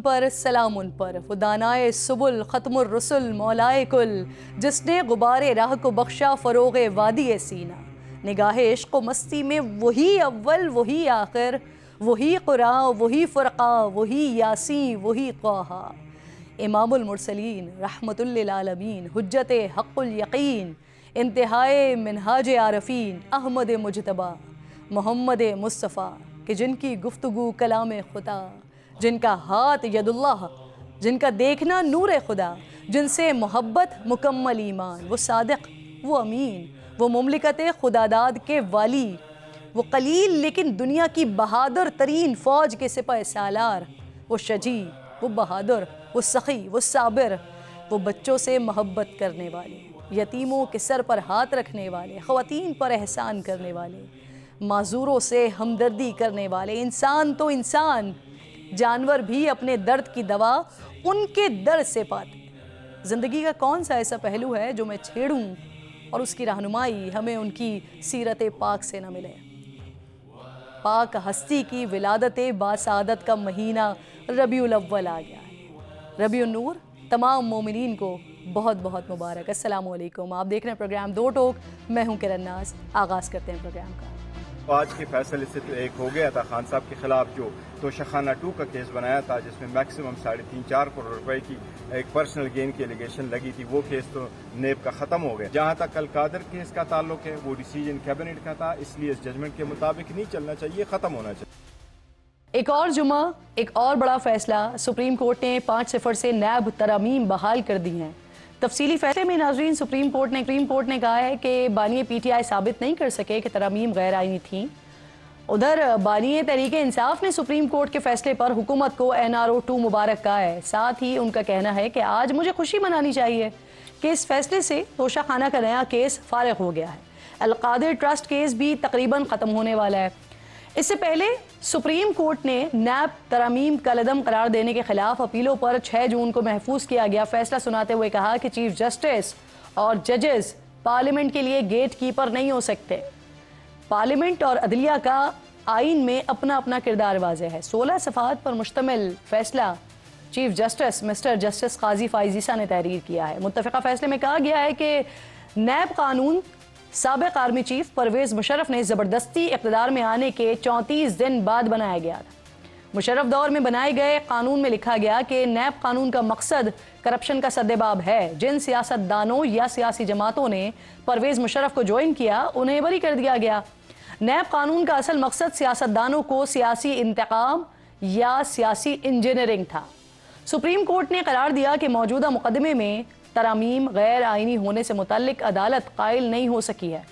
पर सलाम उन पर, वो दानाए सुबुल ख़त्मुर रसुल मौलाए कुल, जिसने गुबारे राह को बख्शा फ़रोग़े वादी सीना। निगाहे इश्क़ व मस्ती में वही अव्वल वही आखिर, वही क़ुरान वही फ़ुरक़ान वही यासीन वही क़ाहा। इमामुल मुरसलीन रहमतुल लिल आलमीन हुज्जते हक़्क़ुल यक़ीन, इंतहाए मिनहाज आरफ़ीन अहमद मुजतबा मोहम्मद मुस्तफ़ा, कि जिनकी गुफ्तगू कलाम खुदा, जिनका हाथ यदुल्लाह, जिनका देखना नूर खुदा, जिनसे मोहब्बत मुकम्मल ईमान, वो सादिक वो अमीन, वो मुमलिकत खुदादाद के वाली, वो कलील लेकिन दुनिया की बहादुर तरीन फ़ौज के सिपाही सालार, वो शजी वो बहादुर वो सखी वो साबिर, वो बच्चों से मोहब्बत करने वाले, यतीमों के सर पर हाथ रखने वाले, ख़वातीन पर एहसान करने वाले, माजूरों से हमदर्दी करने वाले। इंसान तो इंसान, जानवर भी अपने दर्द की दवा उनके दर्द से पाते। ज़िंदगी का कौन सा ऐसा पहलू है जो मैं छेड़ूं और उसकी रहनुमाई हमें उनकी सीरत पाक से न मिले। पाक हस्ती की विलादत बासादत का महीना रबीउल अव्वल आ गया है। रबीउन नूर तमाम मोमिनीन को बहुत बहुत मुबारक। अस्सलाम वालेकुम। आप देख रहे हैं प्रोग्राम दो टोक, मैं हूं किरण नाज। आगाज़ करते हैं प्रोग्राम का। आज के फैसले से तो एक हो गया था खान साहब के खिलाफ जो तोशाखाना 2 का केस बनाया था, जिसमें मैक्सिमम 3.5-4 करोड़ रुपए की एक पर्सनल गेन की एलिगेशन लगी थी, वो केस तो नेब का खत्म हो गया। जहां तक कल कादर केस का ताल्लुक है, वो डिसीजन कैबिनेट का था, इसलिए इस जजमेंट के मुताबिक नहीं चलना चाहिए, खत्म होना चाहिए। एक और जुमा, एक और बड़ा फैसला, सुप्रीम कोर्ट ने 5 सिफर से नैब तरामीम बहाल कर दी हैं। तफसीली फैसले में नाजरीन सुप्रीम कोर्ट ने कहा है कि बानी पीटीआई साबित नहीं कर सके कि तरामीम गैर आईनी थी। उधर बानी तहरीक इंसाफ ने सुप्रीम कोर्ट के फैसले पर हुकूमत को NRO 2 मुबारक कहा है। साथ ही उनका कहना है कि आज मुझे खुशी मनानी चाहिए कि इस फैसले से तोशाखाना का नया केस फारिग हो गया है। अल-कादिर ट्रस्ट केस भी तकरीबन ख़त्म होने वाला है। इससे पहले सुप्रीम कोर्ट ने नैब तरामीम कलदम करार देने के खिलाफ अपीलों पर 6 जून को महफूज किया गया फैसला सुनाते हुए कहा कि चीफ जस्टिस और जजेस पार्लियामेंट के लिए गेट कीपर नहीं हो सकते। पार्लियामेंट और अदलिया का आइन में अपना अपना किरदार वाज़ेह है। 16 सफ़हात पर मुश्तमिल फैसला चीफ जस्टिस मिस्टर जस्टिस काजी फाइजीसा ने तहरीर किया है। मुत्तफ़िक़ा फैसले में कहा गया है कि नैब कानून साबिक़ आर्मी चीफ परवेज़ मुशर्रफ ने ज़बरदस्ती इक़्तिदार में आने के 34 दिन बाद बनाया गया था। मुशर्रफ दौर में बनाए गए कानून में लिखा गया कि नैब कानून का मकसद करप्शन का सद्देबाब है। जिन सियासतदानों या सियासी जमातों ने परवेज़ मुशर्रफ को ज्वाइन किया उन्हें बरी कर दिया गया। नैब कानून का असल मकसद सियासतदानों को सियासी इंतकाम या सियासी इंजीनियरिंग था। सुप्रीम कोर्ट ने करार दिया कि मौजूदा मुकदमे में तरामीम गैर आइनी होने से मुतल्लिक अदालत कायल नहीं हो सकी है।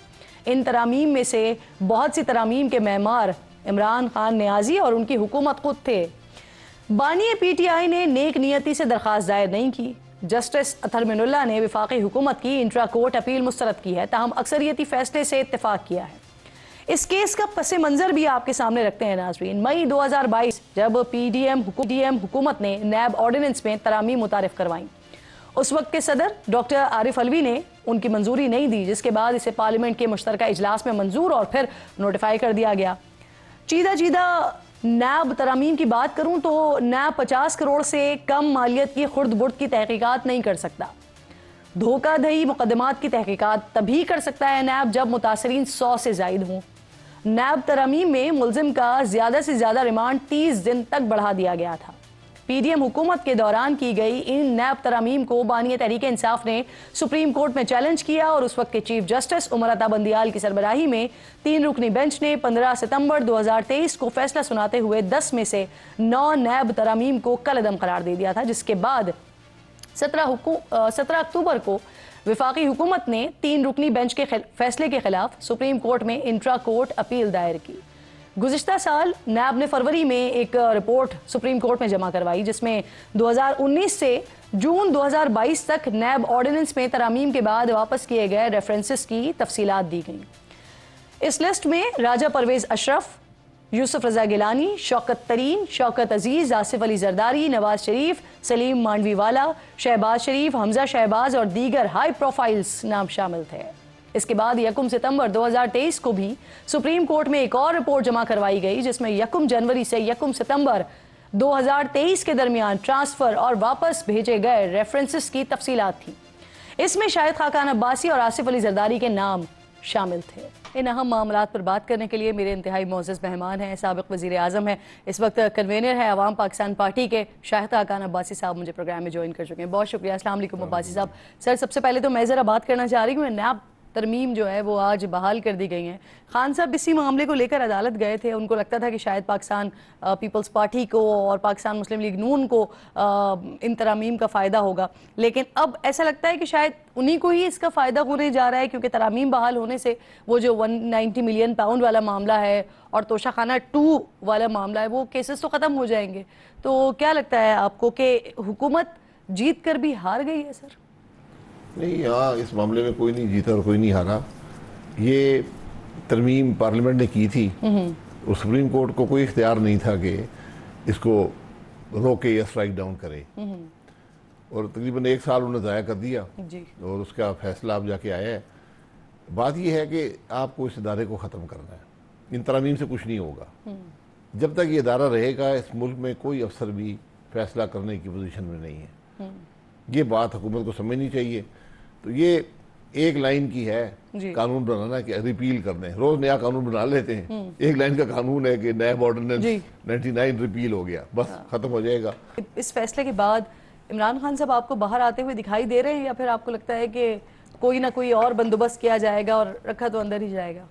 इन तरामीम में से बहुत सी तरामीम के मेहमार इमरान खान नियाजी और उनकी हुकूमत खुद थे। बानी पीटीआई ने नेक नियति से दरख्वास्त दायर नहीं की। जस्टिस अतहर मिनुल्लाह ने वफाकी हुकूमत की इंट्रा कोर्ट अपील मुस्तरद की है, ताहम अक्सरियती फैसले से इत्तेफाक किया है। इस केस का पस मंजर भी आपके सामने रखते हैं नाजरीन। मई 2022 जब पीडीएम हुकूमत ने नैब ऑर्डिनेंस में तरामीम मुतारिफ करवाई, उस वक्त के सदर डॉक्टर आरिफ अलवी ने उनकी मंजूरी नहीं दी, जिसके बाद इसे पार्लियामेंट के मुश्तरका इजलास में मंजूर और फिर नोटिफाई कर दिया गया। चीदा नैब तरामीम की बात करूं तो नैब 50 करोड़ से कम मालियत की खुर्द बुर्द की तहकीकात नहीं कर सकता। धोखाधड़ी मुकदमात की तहकीकात तभी कर सकता है नैब जब मुतासरीन 100 से जायद हों। नैब तरामीम में मुलजिम का ज़्यादा से ज़्यादा रिमांड 30 दिन तक बढ़ा दिया गया था। पीडीएम हुकूमत के दौरान की गई इन नैब तरामीम को बानी तहरीक इंसाफ ने सुप्रीम कोर्ट में चैलेंज किया और उस वक्त के चीफ जस्टिस उमर अता बंदियाल की सरबराही में 3 रुकनी बेंच ने 15 सितंबर 2023 को फैसला सुनाते हुए 10 में से 9 नैब तरामीम को कलअदम करार दे दिया था, जिसके बाद 17 अक्टूबर को वफाकी हुकूमत ने 3 रुकनी बेंच के फैसले के खिलाफ सुप्रीम कोर्ट में इंट्रा कोर्ट अपील दायर की। गुज़िश्ता साल नैब ने फरवरी में एक रिपोर्ट सुप्रीम कोर्ट में जमा करवाई, जिसमें 2019 से जून 2022 तक नैब ऑर्डिनेंस में तरामीम के बाद वापस किए गए रेफरेंसेस की तफसीलात दी गई। इस लिस्ट में राजा परवेज़ अशरफ, यूसुफ रजा गिलानी, शौकत तरीन, शौकत अजीज़, आसिफ अली जरदारी, नवाज शरीफ, सलीम मांडवीवाला, शहबाज शरीफ, हमजा शहबाज और दीगर हाई प्रोफाइल्स नाम शामिल थे। इसके बाद 1 सितंबर 2023 को भी सुप्रीम कोर्ट में एक और रिपोर्ट जमा करवाई गई, जिसमें 1 जनवरी से 1 सितंबर 2023 के दरमियान ट्रांसफर और वापस भेजे गए रेफरेंसेस की तफसीलात थी। इसमें शाहिद खाकान अब्बासी और आसिफ अली जरदारी के नाम शामिल थे। इन अहम मामलात पर बात करने के लिए मेरे इंतहाई मोअज़्ज़ज़ मेहमान हैं, साबिक़ वज़ीर आज़म हैं, इस वक्त कन्वीनर है अवाम पाकिस्तान पार्टी के शाहिद खाकान अब्बासी साहब मुझे प्रोग्राम में ज्वाइन कर चुके हैं। बहुत शुक्रिया। अस्सलाम वालेकुम अब्बासी साहब। सर, सबसे पहले तो मैं ज़रा बात करना चाह रही हूँ, नैब तरमीम जो है वो आज बहाल कर दी गई हैं। खान साहब इसी मामले को लेकर अदालत गए थे, उनको लगता था कि शायद पाकिस्तान पीपल्स पार्टी को और पाकिस्तान मुस्लिम लीग नून को इन तरामीम का फ़ायदा होगा, लेकिन अब ऐसा लगता है कि शायद उन्हीं को ही इसका फ़ायदा होने जा रहा है, क्योंकि तरामीम बहाल होने से वो जो 190 मिलियन पाउंड वाला मामला है और तोशाखाना 2 वाला मामला है वो केसेस तो ख़त्म हो जाएंगे। तो क्या लगता है आपको कि हुकूमत जीत कर भी हार गई है? सर नहीं, यहाँ इस मामले में कोई नहीं जीता और कोई नहीं हारा। ये तरमीम पार्लियामेंट ने की थी और सुप्रीम कोर्ट को कोई इख्तियार नहीं था कि इसको रोके या स्ट्राइक डाउन करे, और तकरीबन 1 साल उन्होंने ज़ाया कर दिया जी। और उसका फैसला अब जाके आया है। बात यह है कि आपको इस इदारे को ख़त्म करना है, इन तरमीम से कुछ नहीं होगा। जब तक ये इदारा रहेगा इस मुल्क में कोई अफसर भी फैसला करने की पोजीशन में नहीं है। ये बात हुकूमत को समझनी चाहिए। तो ये एक लाइन की है कानून बनाना कि रिपील करने, रोज नया कानून बना लेते हैं। एक लाइन का कानून है कि नया ऑर्डिनेंस 99 रिपील हो गया, बस खत्म हो जाएगा। इस फैसले के बाद इमरान खान साहब आपको बाहर आते हुए दिखाई दे रहे हैं, या फिर आपको लगता है कि कोई ना कोई और बंदोबस्त किया जाएगा और रखा तो अंदर ही जाएगा?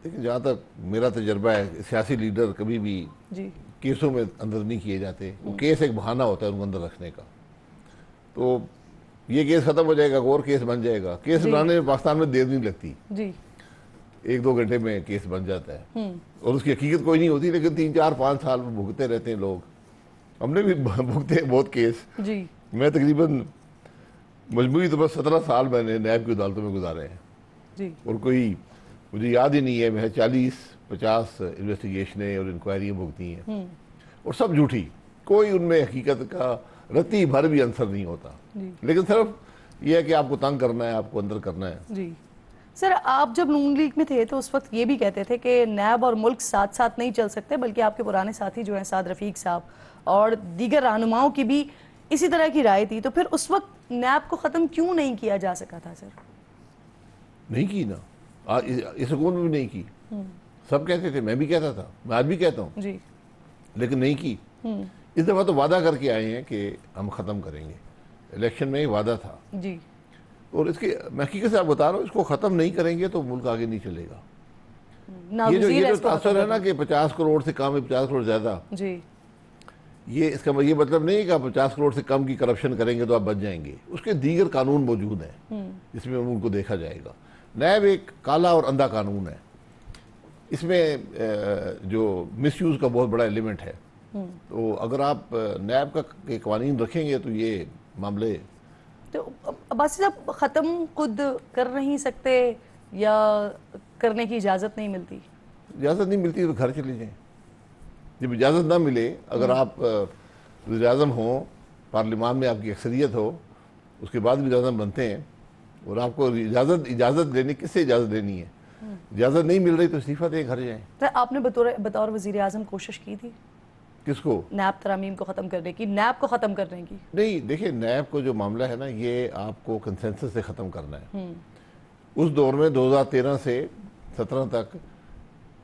देखिए, जहाँ तक मेरा तजर्बा है, सियासी लीडर कभी भी केसों में अंदर नहीं किए जाते। वो केस एक बहाना होता है उनको अंदर रखने का। तो ये केस खत्म हो जाएगा, और केस बन जाएगा। केस बनाने में पाकिस्तान में देर नहीं लगती जी। 1-2 घंटे में केस बन जाता है और उसकी हकीकत कोई नहीं होती, लेकिन 3-4-5 साल भुगते रहते हैं लोग। हमने भी भुगते हैं बहुत केस जी। मैं तकरीबन मजबूरी तो बस 17 साल मैंने नैब की अदालतों में गुजारे हैं जी। और कोई मुझे याद ही नहीं है, मैं 40-50 इन्वेस्टिगेशनें और इंक्वायरियाँ भुगती हैं, और सब झूठी। कोई उनमें हकीकत का रत्ती भर भी आंसर नहीं होता, लेकिन सिर्फ यह है कि आपको तंग करना है, आपको अंदर करना है जी। सर, आप जब नून लीग में थे तो उस वक्त ये भी कहते थे कि नैब और मुल्क साथ साथ नहीं चल सकते, बल्कि आपके पुराने साथी जो हैं साद रफीक साहब और दीगर रहनुमाओं की भी इसी तरह की राय थी। तो फिर उस वक्त नैब को ख़त्म क्यों नहीं किया जा सका था? सर नहीं की ना, इस हुकूमत में भी नहीं की। सब कहते थे, मैं भी कहता था, मैं आज भी कहता हूँ जी, लेकिन नहीं की। इस दफ़ा तो वादा करके आए हैं कि हम ख़त्म करेंगे। इलेक्शन में ही वादा था जी, और इसके मैं हकीकत से आप बता रहा हूँ, इसको ख़त्म नहीं करेंगे तो मुल्क आगे नहीं चलेगा। ये जो तासर है ना कि 50 करोड़ से कम है, 50 करोड़ ज़्यादा जी, ये इसका ये मतलब नहीं है कि आप 50 करोड़ से कम की करप्शन करेंगे तो आप बच जाएंगे। उसके दीगर कानून मौजूद हैं जिसमें उनको देखा जाएगा। नैब एक काला और अंधा कानून है, इसमें जो मिसयूज़ का बहुत बड़ा एलिमेंट है। तो अगर आप नैब का के कानून रखेंगे तो ये मामले तो अब्बासी साहब ख़त्म खुद कर नहीं सकते या करने की इजाज़त नहीं मिलती? इजाज़त नहीं मिलती तो घर चले जाएं। जब इजाज़त ना मिले, अगर आप वज़ीर आज़म हो, पार्लियामान में आपकी अक्सरियत हो, उसके बाद भी वज़ीर आज़म बनते हैं और आपको इजाज़त देनी, किससे इजाज़त देनी है? इजाज़त नहीं मिल रही तो इस्तीफ़ा दे, घर जाएं। तो आपने बतौर वज़ीर आज़म कोशिश की थी किसको? नैब तरामीम को ख़त्म करने की, नैब को ख़त्म करने की? नहीं, देखिए, नैब को जो मामला है ना, ये आपको कंसेंसस से ख़त्म करना है। उस दौर में 2013 से 17 तक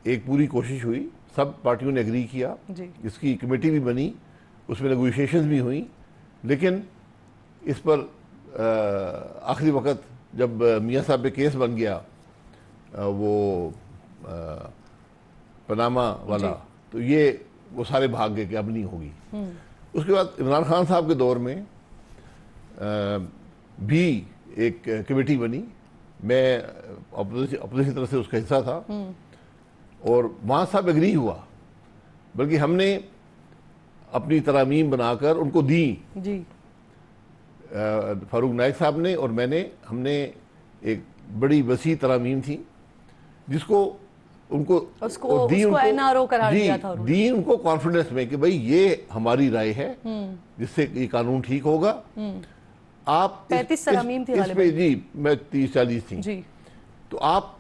एक पूरी कोशिश हुई, सब पार्टियों ने एग्री किया, इसकी कमेटी भी बनी, उसमें नेगोशिएशंस भी हुई, लेकिन इस पर आखिरी वक्त जब मियाँ साहब पे केस बन गया, वो पनामा वाला, तो ये वो सारे भाग गए कि अब नहीं होगी। उसके बाद इमरान खान साहब के दौर में भी एक कमेटी बनी, मैं अपोजिशन तरफ से उसका हिस्सा था, और वहाँ सब एग्री हुआ, बल्कि हमने अपनी तरामीम बनाकर उनको दी जी। फारूक नाइक साहब ने और मैंने, हमने एक बड़ी वसी तरामीम थी जिसको उनको दी, उनको कॉन्फिडेंस में कि भाई ये हमारी राय है जिससे ये कानून ठीक होगा। आप 35 तरामीम थी इस पे जी, मैं 30-40 थी जी। तो आप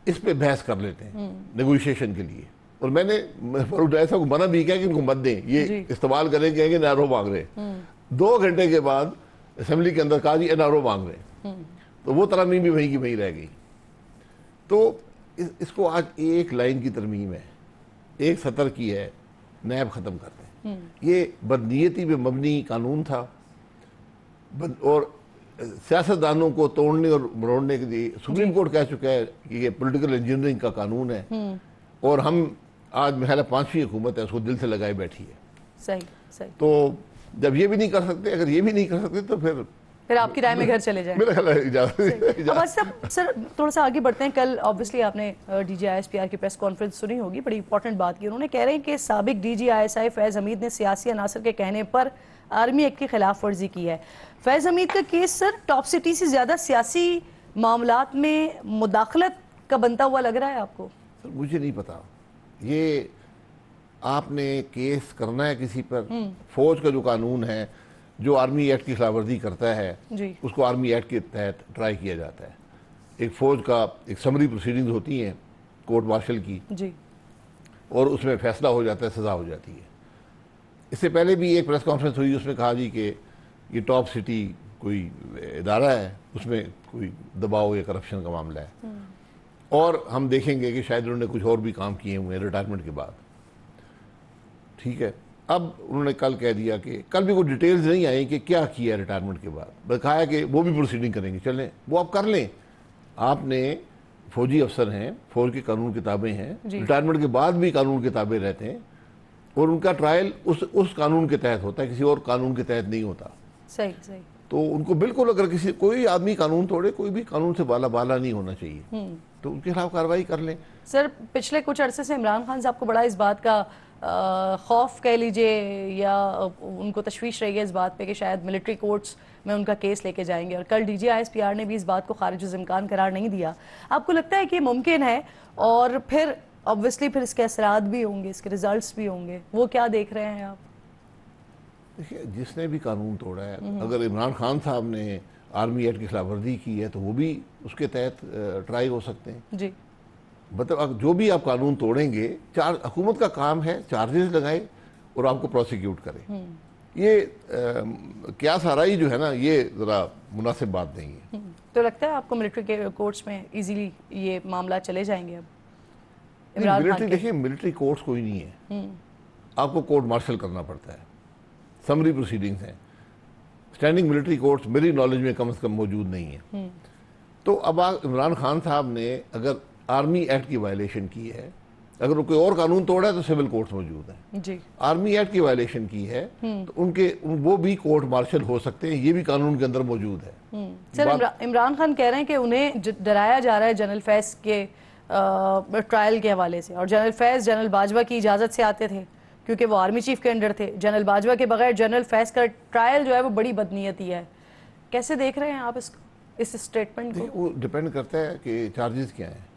इस पे बहस कर लेते हैं नेगोशिएशन के लिए, और मैंने फारूक डायर साहब को मना भी किया कि इनको मत दें, ये इस्तेमाल करें, कहेंगे एनआरओ मांग रहे। 2 घंटे के बाद असेंबली के अंदर कहा जी एनआरओ मांग रहे, तो वो तरमीम भी वहीं की वहीं रह गई। तो इसको आज एक लाइन की तरमीम है, एक सतर की है, नैब ख़त्म कर दें। ये बदनीयती पे मबनी कानून था और सियासतदानों को तोड़ने और मरोड़ने के लिए सुप्रीम कोर्ट कह चुका है कि ये पॉलिटिकल इंजीनियरिंग का कानून है और हम आज मेरा 5वीं हुकूमत है उसको दिल से लगाए बैठी है। सही सही। तो जब ये भी नहीं कर सकते, अगर ये भी नहीं कर सकते तो फिर आपकी राय में घर चले जाएं। मेरा ख्याल है इजाजत। अब सर थोड़ा सा आगे बढ़ते हैं। कल ऑब्वियसली आपने DGISPR की प्रेस कॉन्फ्रेंस सुनी होगी, बड़ी इंपॉर्टेंट बात की। उन्होंने कह रहे हैं कि साबिक DGISI फैज़ हमीद ने सियासी अनासर के कहने पर आर्मी एक्ट की खिलाफ वर्जी की है। फैज़ हमीद का केस सर टॉप सिटी से ज़्यादा सियासी मामलात में मुदाखलत का बनता हुआ लग रहा है आपको? सर मुझे नहीं पता, ये आपने केस करना है किसी पर, फौज का जो कानून है जो आर्मी एक्ट की खिलाफवर्जी करता है जी। उसको आर्मी एक्ट के तहत ट्राई किया जाता है। एक फौज का एक समरी प्रोसीडिंग्स होती हैं कोर्ट मार्शल की जी, और उसमें फैसला हो जाता है, सज़ा हो जाती है। इससे पहले भी एक प्रेस कॉन्फ्रेंस हुई, उसमें कहा जी कि ये टॉप सिटी कोई इदारा है, उसमें कोई दबाव या करप्शन का मामला है और हम देखेंगे कि शायद उन्होंने कुछ और भी काम किए हुए हैं रिटायरमेंट के बाद। ठीक है, अब उन्होंने कल कह दिया कि कल भी कोई डिटेल्स नहीं आई कि क्या किया रिटायरमेंट के बाद, बस कहा है कि वो भी प्रोसीडिंग करेंगे। चलें, वो आप कर लें, आपने फौजी अफसर हैं, फौज की कानून किताबें हैं, रिटायरमेंट के बाद भी कानून किताबें रहते हैं और उनका ट्रायल उस कानून के तहत होता है, किसी और कानून के तहत नहीं होता। सही सही। तो उनको बिल्कुल, अगर कोई आदमी कानून तोड़े, कोई भी कानून से बाला नहीं होना चाहिए, तो उनके खिलाफ कार्रवाई कर लें। सर पिछले कुछ अरसे से इमरान खान साहब को बड़ा इस बात का खौफ कह लीजिए या उनको तशवीश रही है इस बात पे कि शायद मिलिट्री कोर्ट्स में उनका केस लेके जाएंगे, और कल DGISPR ने भी इस बात को खारिज इम्कान करार नहीं दिया। आपको लगता है कि मुमकिन है? और फिर ऑब्वियसली फिर इसके असरात भी होंगे, इसके रिजल्ट्स भी होंगे, वो क्या देख रहे हैं आप? देखिए, जिसने भी कानून तोड़ा है, अगर इमरान खान साहब ने आर्मी एक्ट की खिलाफवर्जी की है तो वो भी उसके तहत ट्राई हो सकते हैं जी। मतलब जो भी आप कानून तोड़ेंगे, हुकूमत का काम है चार्जेस लगाए और आपको प्रोसिक्यूट करे। ये क्या सारा ही जो है ना, ये ज़रा मुनासिब बात नहीं है। तो लगता है आपको मिलिट्री के कोर्ट्स में इजीली ये मामला चले जाएंगे? अब इमरान खान देखिए, मिलिट्री कोर्ट्स कोई नहीं है, आपको कोर्ट मार्शल करना पड़ता है, समरी प्रोसीडिंग्स हैं। स्टैंडिंग मिलिट्री कोर्ट्स मेरी नॉलेज में कम से कम मौजूद नहीं है। तो अब इमरान खान साहब ने अगर आर्मी एक्ट की वायलेशन की है, अगर कोई और कानून तोड़ा है तो सिविल कोर्ट्स मौजूद हैं जी। आर्मी एक्ट की वायलेशन की है तो वो भी कोर्ट मार्शल हो सकते हैं, ये भी कानून के अंदर मौजूद है। सर इमरान खान कह रहे हैं कि उन्हें डराया जा रहा है जनरल फैज़ के ट्रायल के हवाले से, और जनरल फैज़ जनरल बाजवा की इजाज़त से आते थे क्योंकि वो आर्मी चीफ के अंडर थे। जनरल बाजवा के बगैर जनरल फैज़ का ट्रायल जो है वो बड़ी बदनीयती है। कैसे देख रहे हैं आप इस स्टेटमेंट को? वो डिपेंड करता है कि चार्जेस क्या हैं।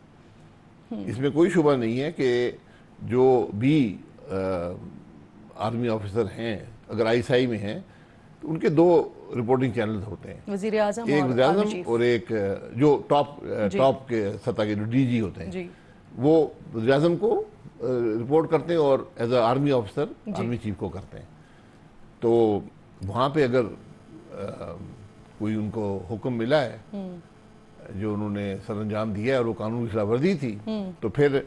इसमें कोई शुबा नहीं है कि जो भी आर्मी ऑफिसर हैं, अगर ISI में हैं तो उनके 2 रिपोर्टिंग चैनल्स होते हैं, वज़ीर आज़म एक वज़ीर आज़म और एक जो टॉप के सतह के जो DG होते हैं जी। वो वज़ीर आज़म को रिपोर्ट करते हैं और as a army officer army chief को करते हैं। तो वहाँ पे अगर कोई उनको हुक्म मिला है जो उन्होंने सर अंजाम दिया है और वो कानून की खिलाफवर्जी थी तो फिर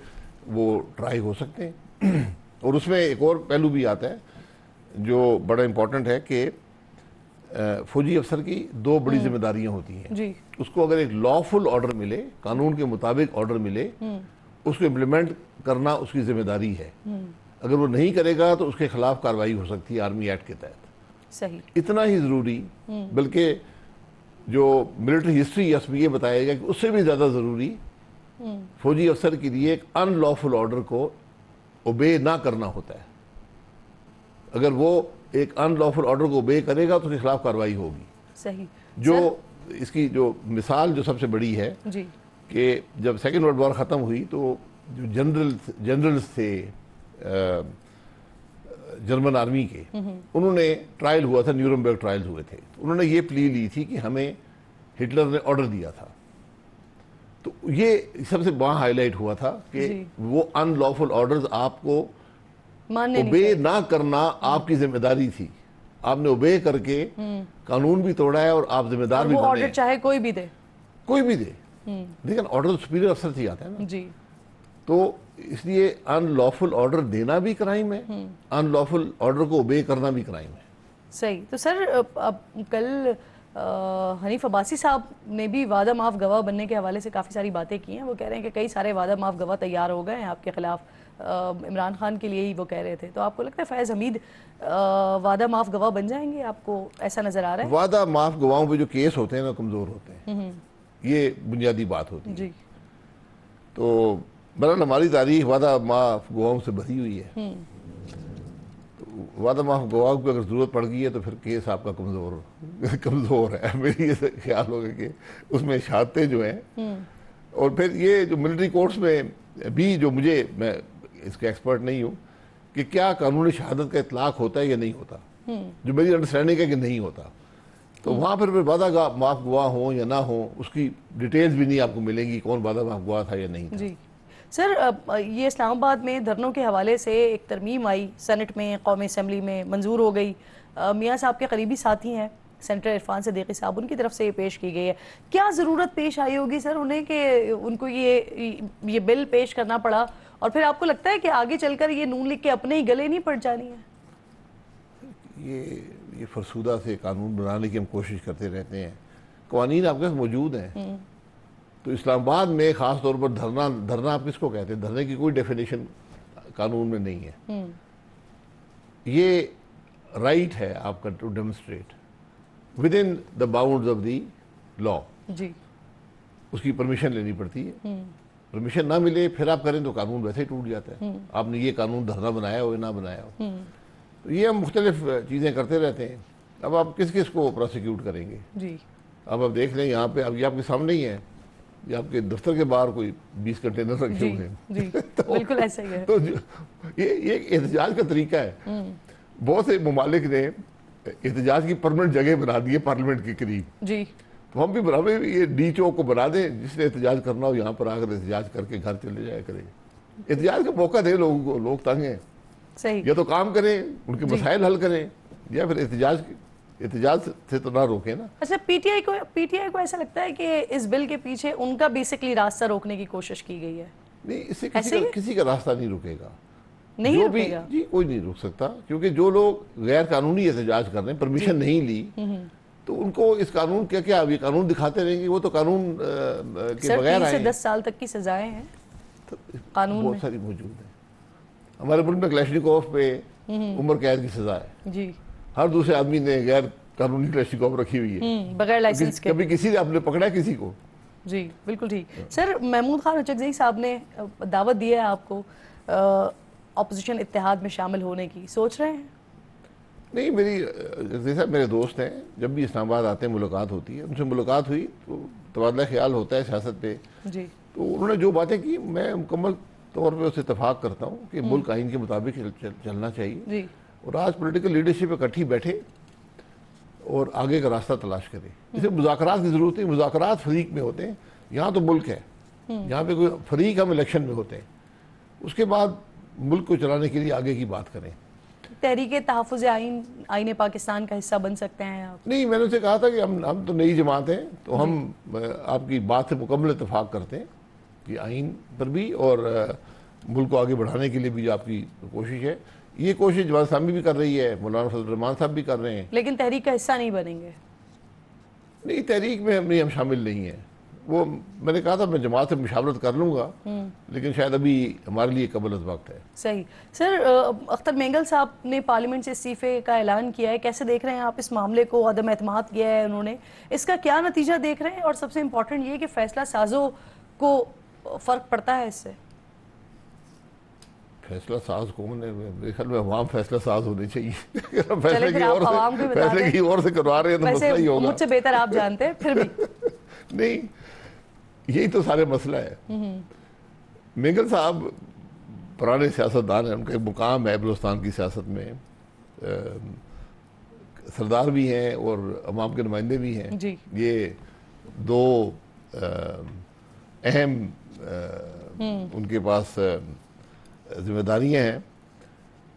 वो ट्राई हो सकते हैं। और उसमें एक और पहलू भी आता है जो बड़ा इम्पोर्टेंट है कि फौजी अफसर की 2 बड़ी जिम्मेदारियां होती हैं जी। उसको अगर एक लॉफुल ऑर्डर मिले, कानून के मुताबिक ऑर्डर मिले, उसको इम्प्लीमेंट करना उसकी जिम्मेदारी है। अगर वो नहीं करेगा तो उसके खिलाफ कार्रवाई हो सकती है आर्मी एक्ट के तहत। सही। इतना ही ज़रूरी, बल्कि जो मिलिट्री हिस्ट्री इसमें ये बताएगा कि उससे भी ज़्यादा ज़रूरी फौजी अफसर के लिए एक अनलॉफुल ऑर्डर को ओबे ना करना होता है। अगर वो एक अनलॉफुल ऑर्डर को ओबे करेगा तो उसके खिलाफ कार्रवाई होगी। सही। जो इसकी जो मिसाल जो सबसे बड़ी है जी। कि जब सेकेंड वर्ल्ड वॉर ख़त्म हुई तो जो जनरल्स थे जर्मन आर्मी के, उन्होंने ट्रायल हुआ था, न्यूरमबर्ग ट्रायल्स हुए थे, उन्होंने ये प्ली ली थी कि हमें हिटलर ने ऑर्डर दिया था। तो ये सबसे वहाँ हाईलाइट हुआ था कि वो अनलॉफुल ऑर्डर्स आपको ओबे ना करना आपकी जिम्मेदारी थी, आपने ओबे करके कानून भी तोड़ा है और आप जिम्मेदार भी बने। ऑर्डर चाहे कोई भी दे, लेकिन ऑर्डर तो सुपीरियर अफसर से आता है ना जी। तो इसलिए अनलॉफुल ऑर्डर देना भी क्राइम है, अनलॉफुल ऑर्डर को ओबे करना भी क्राइम है। सही। तो सर अब कल हनीफ अब्बासी साहब ने भी वादा माफ गवाह बनने के हवाले से काफ़ी सारी बातें की हैं। वो कह रहे हैं कि कई सारे वादा माफ गवाह तैयार हो गए हैं आपके खिलाफ, इमरान खान के लिए ही वो कह रहे थे। तो आपको लगता है फैज़ हमीद वादा माफ गवाह बन जाएंगे? आपको ऐसा नजर आ रहा है? वादा माफ गवाहों पे जो केस होते हैं ना कमजोर होते हैं, ये बुनियादी बात होती है जी। तो बहरहाल हमारी तारीख वादा माफ गवाहों से भरी हुई है। तो वादा माफ गवाह को अगर जरूरत पड़ गई है तो फिर केस आपका कमजोर है। मेरी ये ख्याल होगा कि उसमें शहादतें जो हैं, और फिर ये जो मिलिट्री कोर्ट्स में भी, जो मैं इसका एक्सपर्ट नहीं हूँ कि क्या कानूनी शहादत का इतलाक होता है या नहीं होता, जो मेरी अंडरस्टैंडिंग है कि नहीं होता। तो वहाँ फिर वादा माफ गवाह हो या ना हो उसकी डिटेल्स भी नहीं आपको मिलेंगी, कौन वादा माफ गवाह था या नहीं था। जी सर, ये इस्लामाबाद में धरनों के हवाले से एक तरमीम आई सेनेट में, कौमी असम्बली में मंजूर हो गई। मियाँ साहब के करीबी साथी हैं सेनेटर इरफान सदीकी साहब, उनकी तरफ से ये पेश की गई है। क्या ज़रूरत पेश आई होगी सर उन्हें कि उनको ये बिल पेश करना पड़ा, और फिर आपको लगता है कि आगे चलकर ये नून लीग के अपने ही गले नहीं पड़ जानी है? ये फरसूदा से कानून बनाने की हम कोशिश करते रहते हैं, कवानीन आपके पास मौजूद हैं। तो इस्लामाबाद में ख़ास तौर पर धरना आप किसको कहते हैं? धरने की कोई डेफिनेशन कानून में नहीं है। ये राइट है आपका to demonstrate within the bounds of the law. जी, उसकी परमिशन लेनी पड़ती है। परमिशन ना मिले फिर आप करें तो कानून वैसे ही टूट जाता है। आपने ये कानून धरना बनाया हो या ना बनाया हो। तो ये हम मुख्तलिफ चीज़ें करते रहते हैं। अब आप किस किस को प्रोसिक्यूट करेंगे? जी, अब आप देख लें यहाँ पे, अब ये आपके सामने ही है, ये आपके दफ्तर के बाहर कोई 20 कंटेनर रखे हुए हैं। तो बिल्कुल ऐसा ही है। तो ये एहतजाज का तरीका है। बहुत से ममालिक ने एहतजाज की परमानेंट जगह बना दी है पार्लियामेंट के करीब। जी, तो हम भी बराबर ये डी चौक को बना दें, जिसने एहतजाज करना हो यहाँ पर आकर एहतजाज करके घर चले जाया करें। एहतजाज का मौका दे लोगों को, लोग तंग हैं। सही, या तो काम करें, उनके मसाइल हल करें, या फिर एहतजाज से तो ना रोके ना। अच्छा, पीटीआई को ऐसा लगता है कि इस बिल के पीछे उनका बेसिकली रास्ता रोकने की कोशिश की गई है? नहीं, इससे किसी का रास्ता नहीं रुकेगा। नहीं रुकेगा जी, कोई नहीं रुक सकता, क्योंकि जो लोग गैर कानूनी एहतजाज कर रहे हैं, परमिशन नहीं ली, तो उनको इस कानून क्या ये कानून दिखाते रहेंगे? वो तो कानून के बगैर आए। 10 साल तक की सजाएं हैं कानून बहुत सारी मौजूद है। हमारे मुल्क में क्लैशनिकोव पे उम्र कैद की सजा है जी। हर दूसरे आदमी ने गैर कानूनी क्लैशनिकोव रखी हुई है बगैर लाइसेंस के। कभी किसी ने आपने पकड़ा किसी को? जी बिल्कुल ठीक। सर, महमूद खान उचकज़ई साहब ने दावत दी है आपको अपोजिशन इत्तेहाद में शामिल होने की, सोच रहे हैं? नहीं, मेरे दोस्त हैं, जब भी इस्लामाबाद आते हैं मुलाकात होती है, उनसे मुलाकात हुई तो तबादला ख्याल होता है सियासत पे जी। तो उन्होंने जो बातें की मैं मुकम्मल तौर पे उससे इत्तेफाक करता हूँ कि मुल्क आइन के मुताबिक चलना चाहिए जी। और आज पॉलिटिकल लीडरशिप इकट्ठी बैठे और आगे का रास्ता तलाश करे। इसे मुज़ाकरात की ज़रूरत है, मुज़ाकरात फरीक में होते हैं। यहाँ तो मुल्क है, यहाँ पे कोई फरीक हम इलेक्शन में होते हैं, उसके बाद मुल्क को चलाने के लिए आगे की बात करें। तहरीके तहफ़्फ़ुज़ आइन पाकिस्तान का हिस्सा बन सकते हैं आप? नहीं, मैंने उनसे कहा था कि हम तो नई जमात हैं, तो हम आपकी बात से मुकम्मल इत्तेफाक करते हैं कि आइन पर भी और मुल्क को आगे बढ़ाने के लिए भी जो आपकी कोशिश है, ये कोशिश जमात इस्लामी भी कर रही है, मौलाना फजल रहमान साहब भी कर रहे हैं। लेकिन तहरीक का हिस्सा नहीं बनेंगे? नहीं, तहरीक में हम शामिल नहीं हैं। वो मैंने कहा था मैं जमात से मुशावरत कर लूँगा, लेकिन शायद अभी हमारे लिए कबल अज़ वक्त है। सही। सर, अख्तर मेंगल साहब ने पार्लियामेंट से इस्तीफ़े का ऐलान किया है, कैसे देख रहे हैं आप इस मामले को? अदम एतमाद किया है उन्होंने, इसका क्या नतीजा देख रहे हैं? और सबसे इम्पोर्टेंट ये कि फैसला साजों को फ़र्क पड़ता है इससे? फैसला साज कौन है? मेरे ख्याल में अवाम फैसला साज होने चाहिए। फैसले की ओर से करवा रहे हैं तो मसला ही होगा। मुझसे बेहतर आप जानते हैं फिर भी। नहीं, यही तो सारे मसला है। मेंगल साहब पुराने सियासतदान हैं, उनका एक मुकाम है बलूचिस्तान की सियासत में, सरदार भी हैं और अवाम के नुमाइंदे भी हैं जी। ये दो अहम उनके पास जिम्मेदारियां हैं।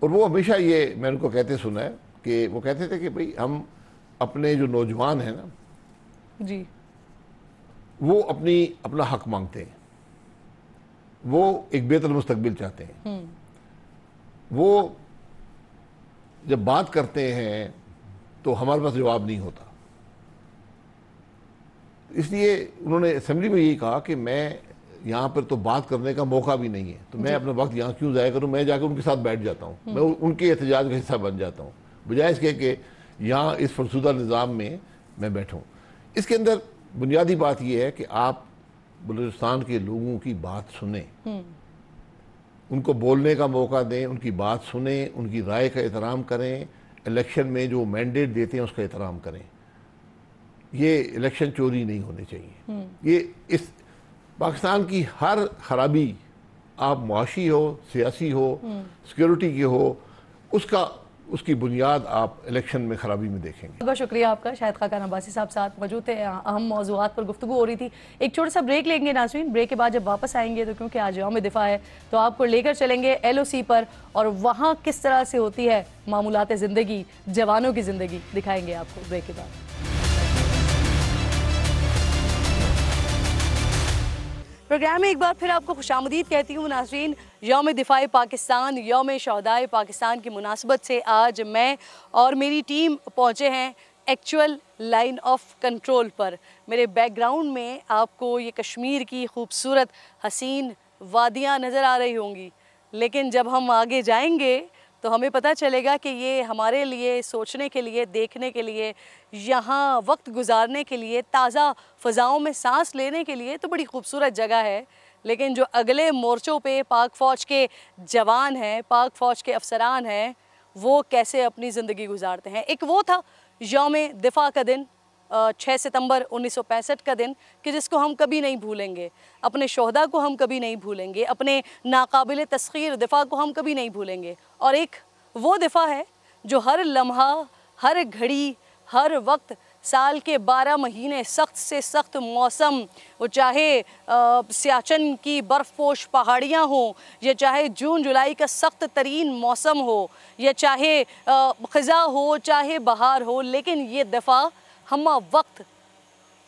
और वो हमेशा ये मैंने उनको कहते सुना है कि वो कहते थे कि भाई हम अपने जो नौजवान हैं ना जी, वो अपना हक मांगते हैं, वो एक बेहतर मुस्तकबिल चाहते हैं। वो जब बात करते हैं तो हमारे पास जवाब नहीं होता। इसलिए उन्होंने असेंबली में यही कहा कि मैं यहाँ पर तो बात करने का मौका भी नहीं है, तो मैं अपना वक्त यहाँ क्यों ज़ाया करूँ, मैं जाकर उनके साथ बैठ जाता हूँ, मैं उनके एहतजाज का हिस्सा बन जाता हूँ, बजाय इसके कि यहाँ इस फरसुदा निज़ाम में मैं बैठूँ। इसके अंदर बुनियादी बात यह है कि आप बलूचिस्तान के लोगों की बात सुने, उनको बोलने का मौका दें, उनकी बात सुने, उनकी राय का एहतराम करें, इलेक्शन में जो मैंडेट देते हैं उसका एहतराम करें। ये इलेक्शन चोरी नहीं होनी चाहिए। ये इस पाकिस्तान की हर खराबी, आप मुआशी हो, सियासी हो, सिक्योरिटी की हो, उसकी बुनियाद आप इलेक्शन में खराबी में देखेंगे। बहुत शुक्रिया आपका। शाहिद खाकान अब्बासी साहब साथ मौजूद थे, अहम मौज़ूआत पर गुफ्तगू हो रही थी। एक छोटा सा ब्रेक लेंगे नाज़रीन। ब्रेक के बाद जब वापस आएंगे तो क्योंकि आज यौम दिफा है तो आपको लेकर चलेंगे LOC पर, और वहाँ किस तरह से होती है मामूलात ज़िंदगी, जवानों की ज़िंदगी दिखाएंगे आपको ब्रेक के बाद। प्रोग्राम में एक बार फिर आपको खुशामदीद कहती हूँ नाज़रीन। यौम दिफाए पाकिस्तान, यौम शहदाए पाकिस्तान की मुनासबत से आज मैं और मेरी टीम पहुँचे हैं एक्चुअल लाइन ऑफ कंट्रोल पर। मेरे बैकग्राउंड में आपको ये कश्मीर की खूबसूरत हसीन वादियाँ नज़र आ रही होंगी, लेकिन जब हम आगे जाएंगे तो हमें पता चलेगा कि ये हमारे लिए सोचने के लिए, देखने के लिए, यहाँ वक्त गुजारने के लिए, ताज़ा फ़ज़ाओं में सांस लेने के लिए तो बड़ी खूबसूरत जगह है। लेकिन जो अगले मोर्चों पे पाक फ़ौज के जवान हैं, पाक फ़ौज के अफसरान हैं, वो कैसे अपनी ज़िंदगी गुजारते हैं। एक वो था यौम दिफा का दिन, 6 सितंबर 1965 का दिन, कि जिसको हम कभी नहीं भूलेंगे। अपने शोहदा को हम कभी नहीं भूलेंगे, अपने नाकाबिल तस्खीर दिफा को हम कभी नहीं भूलेंगे। और एक वो दिफा है जो हर लम्हा, हर घड़ी, हर वक्त, साल के 12 महीने, सख्त से सख्त मौसम, वो चाहे सियाचन की बर्फ़पोश पहाड़ियाँ हों, या चाहे जून जुलाई का सख्त तरीन मौसम हो, या चाहे ख़ज़ा हो, चाहे बहार हो, लेकिन ये दफ़ा हम वक्त,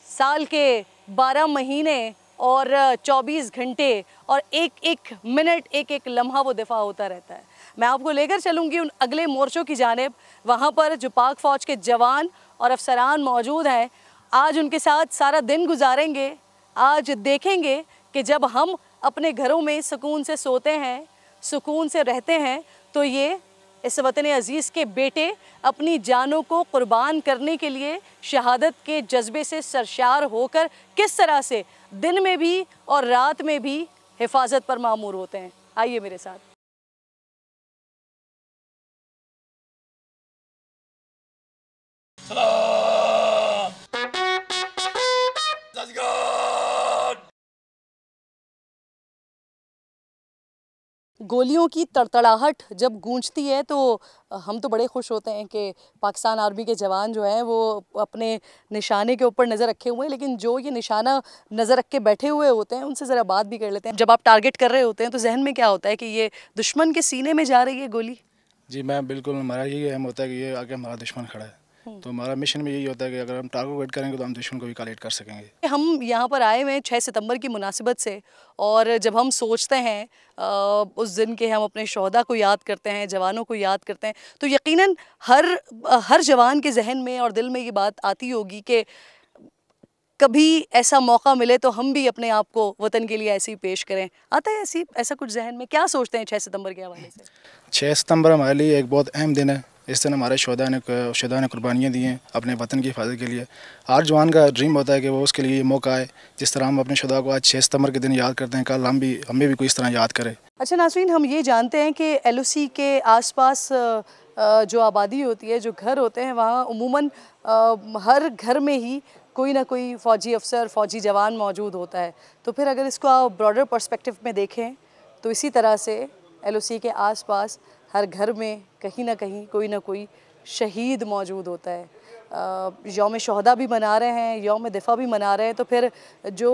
साल के 12 महीने और 24 घंटे और एक एक मिनट, एक एक लम्हा वो दिफा होता रहता है। मैं आपको लेकर चलूँगी उन अगले मोर्चों की जानिब, वहाँ पर जो पाक फ़ौज के जवान और अफसरान मौजूद हैं। आज उनके साथ सारा दिन गुजारेंगे। आज देखेंगे कि जब हम अपने घरों में सुकून से सोते हैं, सुकून से रहते हैं, तो ये इस वतन अज़ीज़ के बेटे अपनी जानों को कुर्बान करने के लिए शहादत के जज्बे से सरशार होकर किस तरह से दिन में भी और रात में भी हिफाजत पर मामूर होते हैं। आइए मेरे साथ। गोलियों की तड़तड़ाहट जब गूंजती है तो हम तो बड़े खुश होते हैं कि पाकिस्तान आर्मी के जवान जो हैं वो अपने निशाने के ऊपर नज़र रखे हुए हैं, लेकिन जो ये निशाना नज़र रख के बैठे हुए होते हैं उनसे ज़रा बात भी कर लेते हैं। जब आप टारगेट कर रहे होते हैं तो जहन में क्या होता है कि ये दुश्मन के सीने में जा रही है गोली? जी मैं बिल्कुल, हमारा यही एम होता है कि ये आगे हमारा दुश्मन खड़ा है, तो हमारा मिशन में यही होता है कि अगर हम टारगेट करेंगे तो हम दुश्मन को भी कलेक्ट कर सकेंगे। हम यहाँ पर आए हुए हैं 6 सितंबर की मुनासिबत से, और जब हम सोचते हैं उस दिन के, हम अपने शोहदा को याद करते हैं, जवानों को याद करते हैं, तो यकीनन हर जवान के जहन में और दिल में ये बात आती होगी कि कभी ऐसा मौका मिले तो हम भी अपने आप को वतन के लिए ऐसे ही पेश करें। आता है ऐसा कुछ जहन में? क्या सोचते हैं 6 सितंबर के हवाले से? 6 सितंबर हमारे लिए एक बहुत अहम दिन है। इस दिन हमारे शोहदा ने कुर्बानियाँ दी हैं अपने वतन की हिफाजत के लिए। हर जवान का ड्रीम होता है कि वो उसके लिए ये मौका आए, जिस तरह हम अपने शोहदा को आज 6 सितंबर के दिन याद करते हैं, कल हमें भी कोई इस तरह याद करे। अच्छा नाज़रीन, हम ये जानते हैं कि LOC के आसपास जो आबादी होती है, जो घर होते हैं, वहाँ उमूमन हर घर में ही कोई ना कोई फ़ौजी अफसर, फ़ौजी जवान मौजूद होता है। तो फिर अगर इसको आप ब्रॉडर पर्सपेक्टिव में देखें तो इसी तरह से LOC के आसपास हर घर में कहीं ना कहीं कोई ना कोई शहीद मौजूद होता है। यौम शहदा भी मना रहे हैं, यौम दिफा भी मना रहे हैं, तो फिर जो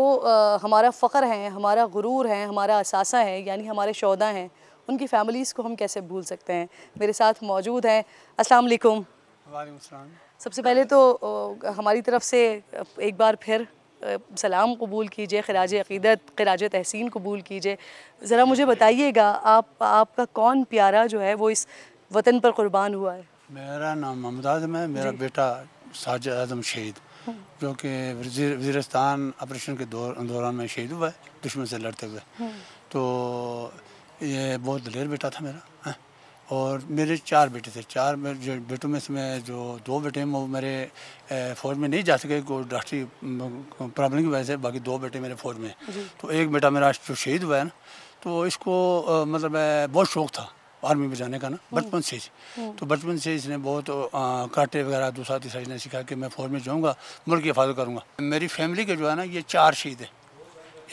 हमारा फ़ख्र है, हमारा गुरूर है, हमारा असासा है, यानी हमारे शहदा हैं, उनकी फ़ैमिलीज़ को हम कैसे भूल सकते हैं। मेरे साथ मौजूद हैं। अस्सलाम वालेकुम। वालेकुम सलाम। सबसे पहले तो हमारी तरफ से एक बार फिर सलाम कबूल कीजिए, खिराज अक़ीदत, खिराज तहसीन कबूल कीजिए। ज़रा मुझे बताइएगा, आपका कौन प्यारा जो है वो इस वतन पर कुर्बान हुआ है? मेरा नाम मोहम्मद आज़म है। मेरा बेटा साजिद आज़म शहीद, जो कि वज़ीरिस्तान ऑपरेशन के दौरान में शहीद हुआ है दुश्मन से लड़ते हुए। तो ये बहुत दलेर बेटा था मेरा। और मेरे 4 बेटे थे। 4 बेटों में से मैं जो 2 बेटे हैं वो मेरे फ़ौज में नहीं जा सके, कोई डॉक्टरी प्रॉब्लम की वजह से। बाकी 2 बेटे मेरे फ़ौज में। तो एक बेटा मेरा जो शहीद हुआ है ना, तो इसको मतलब बहुत शौक़ था आर्मी में जाने का ना, बचपन से ही। तो बचपन से इसने बहुत काटे वगैरह दूसरा तीसरा इसने सीखा कि मैं फ़ौज में जाऊँगा, मुल्क की हिफाजत करूँगा। मेरी फैमिली के जो है ना, ये 4 शहीद हैं।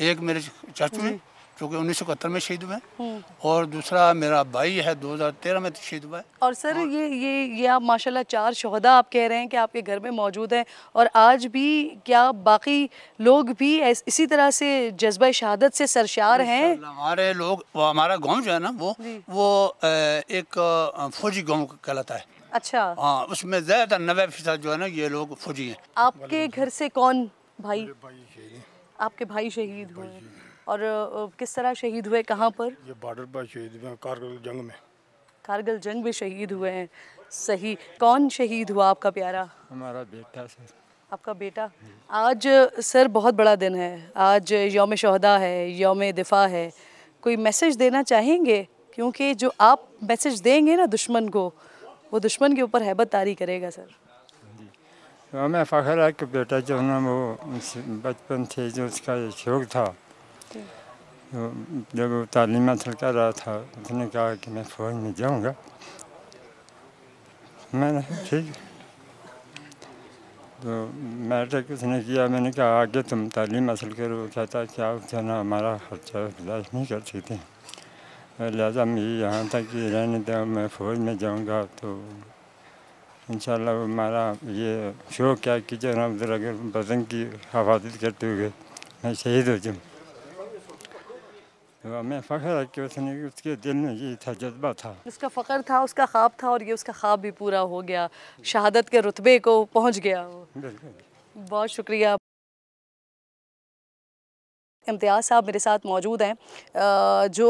एक मेरे चाचू हैं जो कि 1971 में शहीद हुए हैं, और दूसरा मेरा भाई है 2013 में शहीद हुआ है। और सर ये आप माशाल्लाह 4 शहदा आप कह रहे हैं कि आपके घर में मौजूद हैं, और आज भी क्या बाकी लोग भी इसी तरह से जज्बा शहादत से सरशार हैं? हमारे लोग, हमारा गाँव जो है ना, वो एक फौजी गाँव कहलाता है। अच्छा। हाँ, उसमें ज़्यादातर 90% जो है ना, ये लोग फौजी हैं। आपके घर से कौन भाई? आपके भाई शहीद हुए हैं, और किस तरह शहीद हुए, कहाँ पर? ये बॉर्डर पर शहीद हुए, कारगिल जंग में। कारगिल जंग में शहीद हुए हैं। सही। कौन शहीद हुआ आपका प्यारा? हमारा बेटा सर। आपका बेटा। आज सर बहुत बड़ा दिन है, आज यौम शहदा है, यौम दिफा है। कोई मैसेज देना चाहेंगे? क्योंकि जो आप मैसेज देंगे ना दुश्मन को, वो दुश्मन के ऊपर हैबत तारी करेगा सर। तो हमें फ़ख्र है कि बेटा जो ना वो बचपन से जो उसका शौक़ था, तो जब वो तालीम हासिल कर रहा था, उसने कहा कि मैं फ़ौज में जाऊंगा। मैंने ठीक। तो मैट्रिक उसने किया, मैंने कहा आगे तुम तालीम हासिल करो। कहता क्या जो ना हमारा खर्चा बर्दाश्त नहीं कर सकते, लिहाजा मुझे यहाँ तक ही रहने दो, मैं फ़ौज में जाऊँगा। तो इंशाल्लाह हमारा ये शौक़ क्या कि जो ना उधर अगर वतन की हिफाजत करते हुए मैं शहीद हो जाऊँ, तो हमें फ़ख्र है कि उसके दिल में ये था, जज्बा था, उसका फ़ख्र था, उसका ख्वाब था, और ये उसका ख्वाब भी पूरा हो गया, शहादत के रुतबे को पहुँच गया वो। बहुत शुक्रिया। इम्तियाज़ साहब मेरे साथ मौजूद हैं, जो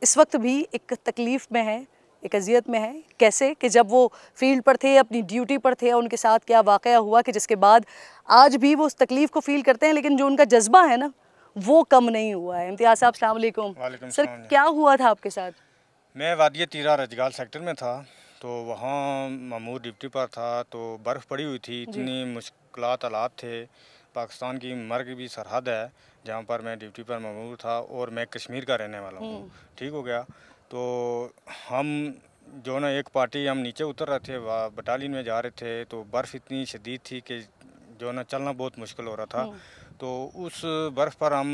इस वक्त भी एक तकलीफ़ में है, एक अजियत में है। कैसे कि जब वो फील्ड पर थे, अपनी ड्यूटी पर थे, उनके साथ क्या वाक़या हुआ कि जिसके बाद आज भी वो उस तकलीफ़ को फ़ील करते हैं, लेकिन जो उनका जज्बा है ना, वो कम नहीं हुआ है। इम्तियाज़ साहब अस्सलाम वालेकुम। सर क्या हुआ था आपके साथ? मैं वादिया तीरा रजगाल सेक्टर में था, तो वहाँ मामूर ड्यूटी पर था। तो बर्फ़ पड़ी हुई थी, इतनी मुश्किलात हालात थे। पाकिस्तान की मर्ग भी सरहद है जहाँ पर मैं ड्यूटी पर मामूर था, और मैं कश्मीर का रहने वाला हूँ। ठीक हो गया। तो हम जो ना एक पार्टी हम नीचे उतर रहे थे, बटालियन में जा रहे थे, तो बर्फ़ इतनी शदीद थी कि जो ना चलना बहुत मुश्किल हो रहा था। तो उस बर्फ़ पर हम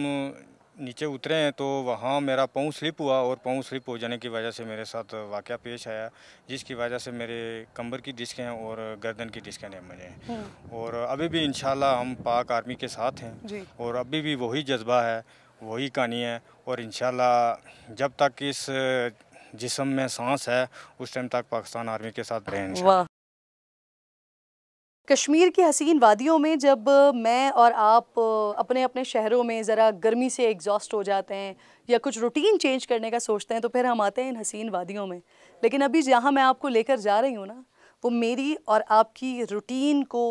नीचे उतरे हैं, तो वहाँ मेरा पाँव स्लिप हुआ, और पाँव स्लिप हो जाने की वजह से मेरे साथ वाक़या पेश आया, जिसकी वजह से मेरे कमर की डिस्कें और गर्दन की डिस्कें डैमेज हैं। और अभी भी इंशाल्लाह हम पाक आर्मी के साथ हैं, और अभी भी वही जज्बा है, वही कहानी है, और इंशाल्लाह जब तक इस जिस्म में सांस है उस टाइम तक पाकिस्तान आर्मी के साथ रहें। वाह। कश्मीर की हसीन वादियों में जब मैं और आप अपने अपने शहरों में ज़रा गर्मी से एग्जॉस्ट हो जाते हैं, या कुछ रूटीन चेंज करने का सोचते हैं, तो फिर हम आते हैं इन हसीन वादियों में। लेकिन अभी जहाँ मैं आपको लेकर जा रही हूँ ना, वो मेरी और आपकी रूटीन को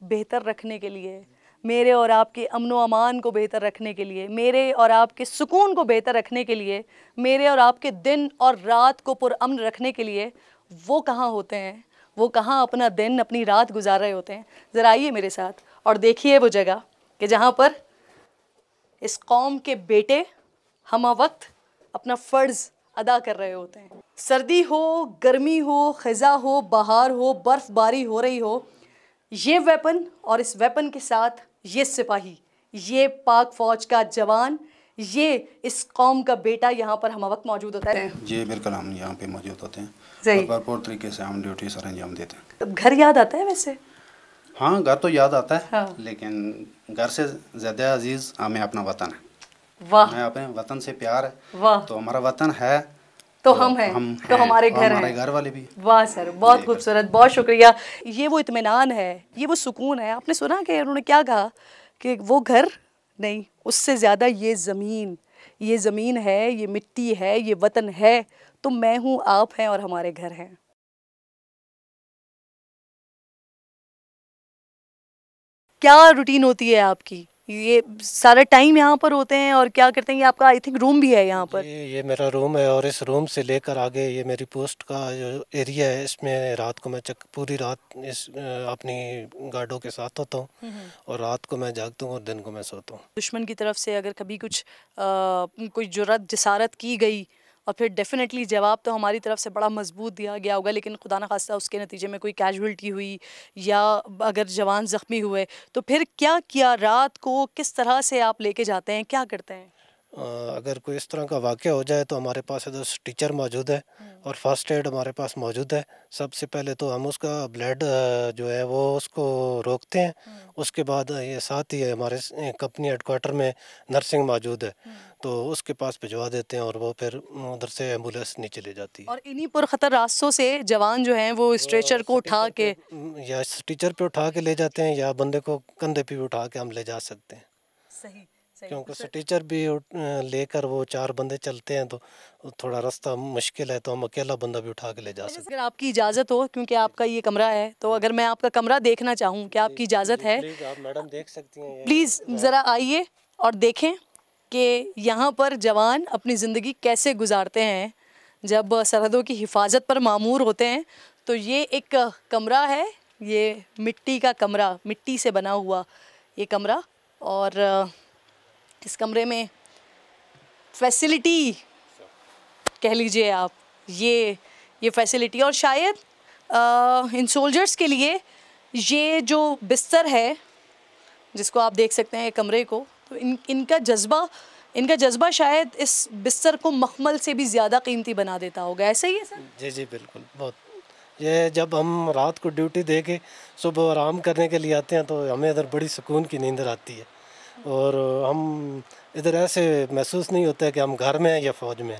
बेहतर रखने के लिए, मेरे और आपके अमन व अमान को बेहतर रखने के लिए, मेरे और आपके सुकून को बेहतर रखने के लिए, मेरे और आपके दिन और रात को पुरअमन रखने के लिए वो कहाँ होते हैं, वो कहाँ अपना दिन अपनी रात गुजार रहे होते हैं। ज़रा आइए मेरे साथ और देखिए वो जगह कि जहाँ पर इस कौम के बेटे हम वक्त अपना फ़र्ज़ अदा कर रहे होते हैं। सर्दी हो, गर्मी हो, ख़ज़ा हो, बहार हो, बर्फ़बारी हो रही हो, ये वेपन और इस वेपन के साथ ये सिपाही, ये पाक फ़ौज का जवान, ये इस कौम का बेटा यहाँ पर हम वक्त मौजूद होता है। जी बिल्कुल, हम यहाँ पे मौजूद होते हैं और भरपूर तरीके से हम ड्यूटी सर अंजाम देते हैं। घर याद आता है वैसे? हाँ, घर तो याद आता है। हाँ। लेकिन घर से ज़्यादा अजीज़ हमें अपना वतन है। वाह, हमें अपने वतन से प्यार है। वाह, तो हमारा वतन है तो हम हैं, तो हमारे और घर हमारे हैं। घर वाले भी। वाह सर, बहुत खूबसूरत, बहुत शुक्रिया। ये वो इत्मीनान है, ये वो सुकून है। आपने सुना कि उन्होंने क्या कहा कि वो घर नहीं, उससे ज़्यादा ये ज़मीन है, ये मिट्टी है, ये वतन है, तो मैं हूँ, आप हैं और हमारे घर हैं। क्या रूटीन होती है आपकी? ये सारा टाइम यहाँ पर होते हैं और क्या करते हैं? ये आपका आई थिंक रूम भी है यहाँ पर। ये मेरा रूम है और इस रूम से लेकर आगे ये मेरी पोस्ट का जो एरिया है, इसमें रात को मैं पूरी रात इस अपनी गार्डों के साथ होता हूँ और रात को मैं जागता हूँ और दिन को मैं सोता हूँ। दुश्मन की तरफ से अगर कभी कुछ कोई जुर्रत जसारत की गई और फिर डेफिनेटली जवाब तो हमारी तरफ से बड़ा मजबूत दिया गया होगा, लेकिन खुदा न खास्ता उसके नतीजे में कोई कैजुअल्टी हुई या अगर जवान ज़ख्मी हुए तो फिर क्या किया? रात को किस तरह से आप लेके जाते हैं, क्या करते हैं? अगर कोई इस तरह का वाक़या हो जाए तो हमारे पास इधर टीचर मौजूद है और फर्स्ट एड हमारे पास मौजूद है। सबसे पहले तो हम उसका ब्लड जो है वो उसको रोकते हैं। उसके बाद ये साथ ही हमारे कंपनी हेडक्वार्टर में नर्सिंग मौजूद है, तो उसके पास भिजवा देते हैं और वो फिर उधर से एम्बुलेंस नीचे ले जाती है। और इन्हीं पुरखतर रास्तों से जवान जो हैं वो स्ट्रेचर को उठा के या स्ट्रेचर पे उठा के ले जाते हैं या बंदे को कंधे पे भी उठा के हम ले जा सकते हैं। सही, क्योंकि स्ट्रेचर भी लेकर वो 4 बंदे चलते हैं तो थोड़ा रास्ता मुश्किल है, तो हम अकेला बंदा भी उठा के ले जा सकते हैं। अगर आपकी इजाज़त हो, क्योंकि आपका ये कमरा है, तो अगर मैं आपका कमरा देखना चाहूँ, क्या आपकी इजाज़त है? प्लीज़ आप मैडम देख सकती हैं। प्लीज़ ज़रा आइए और देखें कि यहाँ पर जवान अपनी ज़िंदगी कैसे गुजारते हैं जब सरहदों की हिफाजत पर मामूर होते हैं। तो ये एक कमरा है, ये मिट्टी का कमरा, मिट्टी से बना हुआ ये कमरा, और इस कमरे में फैसिलिटी कह लीजिए आप, ये फैसिलिटी, और शायद इन सोल्जर्स के लिए ये जो बिस्तर है जिसको आप देख सकते हैं कमरे को, तो इनका जज्बा शायद इस बिस्तर को मखमल से भी ज़्यादा कीमती बना देता होगा। ऐसा ही है सर? जी जी बिल्कुल। बहुत ये जब हम रात को ड्यूटी दे के सुबह आराम करने के लिए आते हैं तो हमें इधर बड़ी सुकून की नींद आती है और हम इधर ऐसे महसूस नहीं होता है कि हम घर में हैं या फ़ौज में।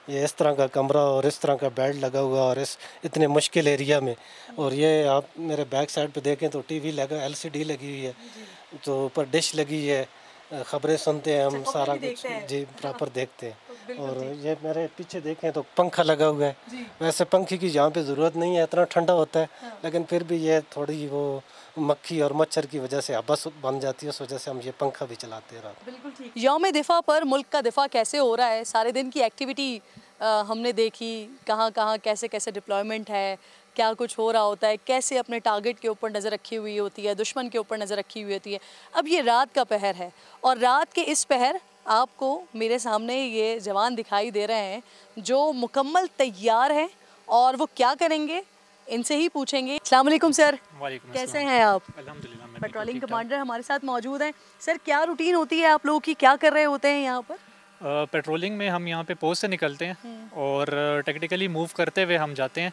ये इस तरह का कमरा और इस तरह का बेड लगा हुआ और इस इतने मुश्किल एरिया में, और ये आप मेरे बैक साइड पे देखें तो टीवी लगा, LCD लगी हुई है, तो ऊपर डिश लगी है, ख़बरें सुनते हैं हम, सारा कुछ जी प्रॉपर देखते हैं। और ये मेरे पीछे देखें तो पंखा लगा हुआ है। वैसे पंखे की यहाँ पे ज़रूरत नहीं है, इतना ठंडा होता है, लेकिन फिर भी ये थोड़ी वो मक्खी और मच्छर की वजह से हबस बन जाती है, उस वजह से हम ये पंखा भी चलाते हैं रात। बिल्कुल ठीक। यौम दिफा पर मुल्क का दिफा कैसे हो रहा है, सारे दिन की एक्टिविटी हमने देखी, कहाँ कहाँ कैसे कैसे डिप्लॉयमेंट है, क्या कुछ हो रहा होता है, कैसे अपने टारगेट के ऊपर नज़र रखी हुई होती है, दुश्मन के ऊपर नज़र रखी हुई होती है। अब ये रात का पहर है और रात के इस पहर आपको मेरे सामने ये जवान दिखाई दे रहे हैं जो मुकम्मल तैयार हैं, और वो क्या करेंगे इनसे ही पूछेंगे। अस्सलाम वालेकुम सर, कैसे हैं आप? अल्हम्दुलिल्लाह, पेट्रोलिंग कमांडर हमारे साथ मौजूद हैं। सर क्या रूटीन होती है आप लोगों की, क्या कर रहे होते हैं यहाँ पर? पेट्रोलिंग में हम यहाँ पे पोस्ट से निकलते हैं और टेक्निकली मूव करते हुए हम जाते हैं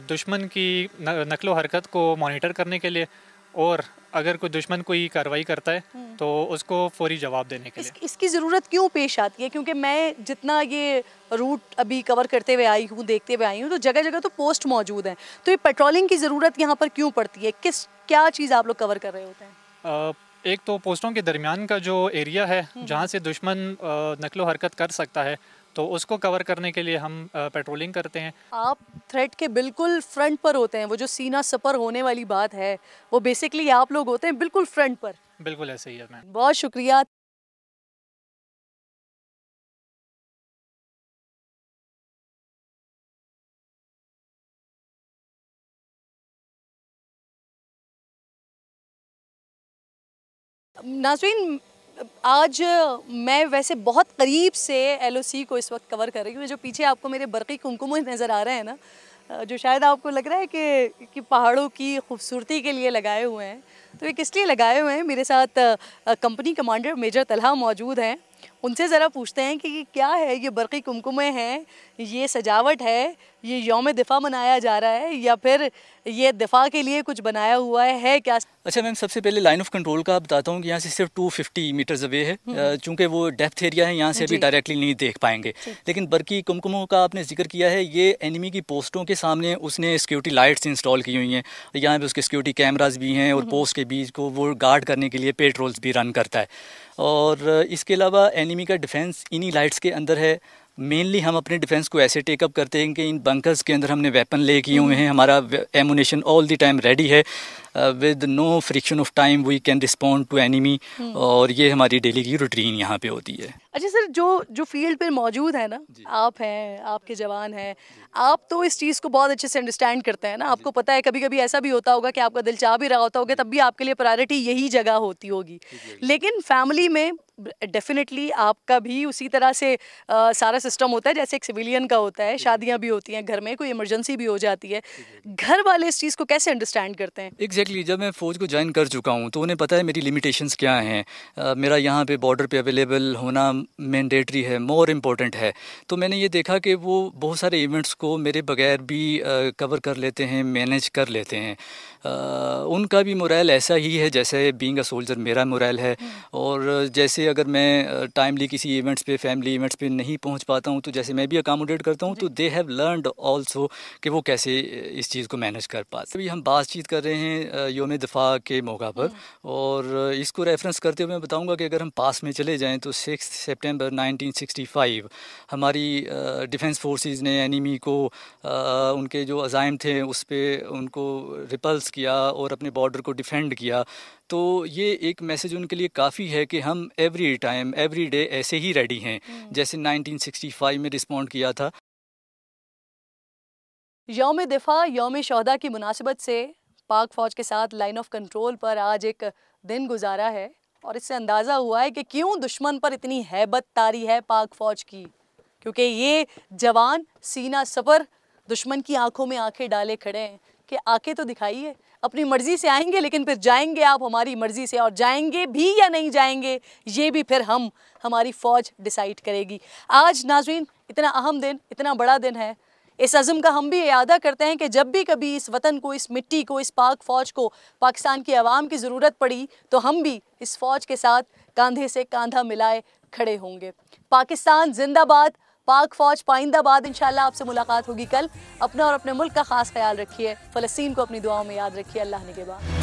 दुश्मन की नकलो हरकत को मॉनिटर करने के लिए, और अगर कोई दुश्मन कोई कार्रवाई करता है तो उसको फौरी जवाब देने के लिए। इसकी ज़रूरत क्यों पेश आती है? क्योंकि मैं जितना ये रूट अभी कवर करते हुए आई हूँ, देखते हुए आई हूँ, तो जगह जगह तो पोस्ट मौजूद हैं, तो ये पेट्रोलिंग की ज़रूरत यहाँ पर क्यों पड़ती है? क्या चीज़ आप लोग कवर कर रहे होते हैं? एक तो पोस्टों के दरमियान का जो एरिया है जहाँ से दुश्मन नकलो हरकत कर सकता है, तो उसको कवर करने के लिए हम पेट्रोलिंग करते हैं। आप थ्रेट के बिल्कुल फ्रंट पर होते हैं, वो जो सीना सपर होने वाली बात है वो बेसिकली आप लोग होते हैं बिल्कुल फ्रंट पर। बिल्कुल ऐसे ही है मैम। बहुत शुक्रिया। नाज़रीन, आज मैं वैसे बहुत करीब से LOC को इस वक्त कवर कर रही हूँ। जो पीछे आपको मेरे बरक़ी कुमकुम नज़र आ रहे हैं ना, जो शायद आपको लग रहा है कि पहाड़ों की खूबसूरती के लिए लगाए हुए हैं, तो ये किस लिए लगाए हुए हैं? मेरे साथ कंपनी कमांडर मेजर तलहा मौजूद हैं उनसे ज़रा पूछते हैं कि ये क्या है, ये बरक़ी कुमकुमे हैं, ये सजावट है, ये यौम दिफ़ा मनाया जा रहा है या फिर ये दिफ़ा के लिए कुछ बनाया हुआ है क्या? अच्छा मैम, सबसे पहले लाइन ऑफ कंट्रोल का बताता हूँ कि यहाँ से सिर्फ 250 मीटर्स अवे है, चूँकि वो डेप्थ एरिया है, यहाँ से अभी डायरेक्टली नहीं देख पाएंगे। लेकिन बरक़ी कुमकुमों का आपने जिक्र किया है, ये एनिमी की पोस्टों के सामने उसने सिक्योरिटी लाइट्स इंस्टॉल की हुई हैं, यहाँ पे उसके सिक्योरिटी कैमराज भी हैं और पोस्ट के बीच को वो गार्ड करने के लिए पेट्रोल्स भी रन करता है। और इसके अलावा एनिमी का डिफेंस इन्हीं लाइट्स के अंदर है। मेनली हम अपने डिफेंस को ऐसे टेकअप करते हैं कि इन बंकर्स के अंदर हमने वेपन ले किए हुए हैं, हमारा ammunition all the time ready है, with no friction of time we can respond to enemy, और ये हमारी डेली की रूटीन यहाँ पे होती है। अच्छा सर, जो फील्ड पे मौजूद है ना, आप हैं, आपके जवान हैं, आप तो इस चीज़ को बहुत अच्छे से अंडरस्टैंड करते हैं ना। आपको पता है कभी कभी ऐसा भी होता होगा कि आपका दिल चाह भी रहा होता होगा, तब भी आपके लिए प्रायोरिटी यही जगह होती होगी। लेकिन फैमिली में डेफिनेटली आपका भी उसी तरह से सारा सिस्टम होता है जैसे एक सिविलियन का होता है, शादियां भी होती हैं, घर में कोई इमरजेंसी भी हो जाती है। घर वाले इस चीज़ को कैसे अंडरस्टैंड करते हैं? एग्जैक्टली, जब मैं फ़ौज को ज्वाइन कर चुका हूँ तो उन्हें पता है मेरी लिमिटेशंस क्या हैं। मेरा यहाँ पे बॉर्डर पे अवेलेबल होना मैंडेटरी है, मोर इम्पोर्टेंट है। तो मैंने ये देखा कि वो बहुत सारे इवेंट्स को मेरे बगैर भी कवर कर लेते हैं, मैनेज कर लेते हैं। उनका भी मोरल ऐसा ही है जैसे बीइंग अ सोल्जर मेरा मोरल है। और जैसे अगर मैं टाइमली किसी इवेंट्स पे, फैमिली इवेंट्स पे नहीं पहुंच पाता हूं, तो जैसे मैं भी अकामोडेट करता हूं, तो दे हैव लर्नड आल्सो कि वो कैसे इस चीज़ को मैनेज कर पाते। अभी हम बातचीत कर रहे हैं यौम दिफ़ा के मौका पर, और इसको रेफरेंस करते हुए मैं बताऊंगा कि अगर हम पास में चले जाएं तो 6 सितंबर 1965 हमारी डिफेंस फोर्सेस ने एनिमी को उनके जो अज़ाइम थे उस पर उनको रिपल्स किया और अपने बॉर्डर को डिफेंड किया। तो ये एक मैसेज उनके लिए काफ़ी है कि हम एवरी टाइम एवरी डे ऐसे ही रेडी हैं जैसे 1965 में रिस्पॉन्ड किया था। यौम दिफ़ा, यौम शोहदा की मुनासिबत से पाक फ़ौज के साथ लाइन ऑफ कंट्रोल पर आज एक दिन गुजारा है, और इससे अंदाज़ा हुआ है कि क्यों दुश्मन पर इतनी हैबत तारी है पाक फ़ौज की, क्योंकि ये जवान सीना सपर दुश्मन की आंखों में आंखें डाले खड़े हैं कि आके तो दिखाइए, अपनी मर्ज़ी से आएंगे लेकिन फिर जाएंगे आप हमारी मर्ज़ी से, और जाएंगे भी या नहीं जाएंगे ये भी फिर हमारी फ़ौज डिसाइड करेगी। आज नाज़रीन इतना अहम दिन, इतना बड़ा दिन है, इस अज़म का हम भी इयादा करते हैं कि जब भी कभी इस वतन को, इस मिट्टी को, इस पाक फ़ौज को, पाकिस्तान की आवाम की ज़रूरत पड़ी तो हम भी इस फ़ौज के साथ कंधे से कंधा मिलाए खड़े होंगे। पाकिस्तान जिंदाबाद, पाक फ़ौज पाइंदाबाद। इंशाल्लाह आपसे मुलाकात होगी कल। अपना और अपने मुल्क का ख़ास ख्याल रखिए। फ़लस्तीन को अपनी दुआओं में याद रखिए। अल्लाह निगहबान।